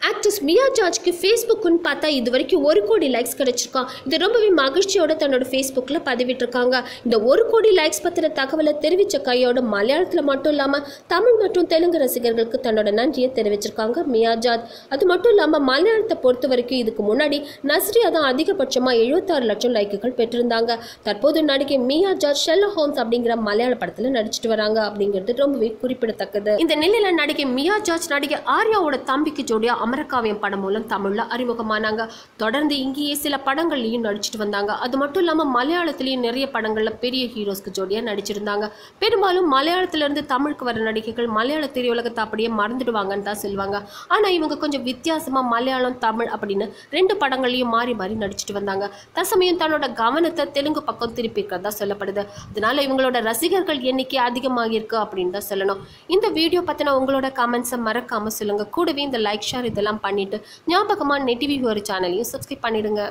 Actress மியா ஜார்ஜ்க்கு ஃபேஸ்புக்குன்னு பார்த்தா இது வரைக்கும் 1 கோடி லைக்ஸ் கிடைச்சிருக்கான். இது ரொம்பவே மகிழ்ச்சியோட தன்னோட ஃபேஸ்புக்கில் பதிவிட்டிருக்காங்க. இந்த 1 கோடி லைக்ஸ் பற்றின தகவலை தெரிவித்த கையோட மலையாளத்தில் மட்டும் இல்லாமல் தமிழ் மற்றும் தெலுங்கு ரசிகர்களுக்கு தன்னோட நன்றியை தெரிவிச்சிருக்காங்க மியா ஜார்ஜ். அது மட்டும் இல்லாமல் மலையாளத்தை பொறுத்த வரைக்கும் இதுக்கு முன்னாடி நஸ்ரியா தான் அதிகபட்சமாக 76 லட்சம் லைக்குகள் பெற்றிருந்தாங்க. தற்போது நடிகை மியா ஜார்ஜ் ஷெர்லாக் ஹோம்ஸ் அப்படிங்கிற மலையாள படத்தில் நடிச்சிட்டு வராங்க அப்படிங்கிறது ரொம்பவே குறிப்பிடத்தக்கது. இந்த நிலையில் நடிகை மியா ஜார்ஜ் நடிகை ஆர்யாவோட தம்பிக்கு ஜோடியா அமரகாவியம் படம் மூலம் தமிழ்ல அறிமுகமானாங்க. தொடர்ந்து இங்கேயே சில படங்கள்லையும் நடிச்சிட்டு வந்தாங்க. அது மட்டும் இல்லாமல் மலையாளத்திலையும் நிறைய படங்கள்ல பெரிய ஹீரோஸ்க்கு ஜோடியா நடிச்சிருந்தாங்க. பெரும்பாலும் மலையாளத்திலிருந்து தமிழுக்கு வர நடிகைகள் மலையாள திரையுலகத்தை அப்படியே மறந்துடுவாங்கன்னு தான் சொல்லுவாங்க. ஆனா இவங்க கொஞ்சம் வித்தியாசமா மலையாளம் தமிழ் அப்படின்னு 2 படங்கள்லையும் மாறி மாறி நடிச்சிட்டு வந்தாங்க. தற்சமயம் தன்னோட கவனத்தை தெலுங்கு பக்கம் திருப்பி இருக்கிறதா சொல்லப்படுது. அதனால இவங்களோட ரசிகர்கள் எண்ணிக்கை அதிகமாக இருக்கு அப்படின்னு தான் சொல்லணும். இந்த வீடியோ பத்தின உங்களோட கமெண்ட்ஸை மறக்காம சொல்லுங்க. கூடவே இந்த லைக் ஷேர் இதெல்லாம் பண்ணிட்டு ஞாபகமா நெட்டிவி ஒரு சேனலையும் சப்ஸ்கிரைப் பண்ணிடுங்க.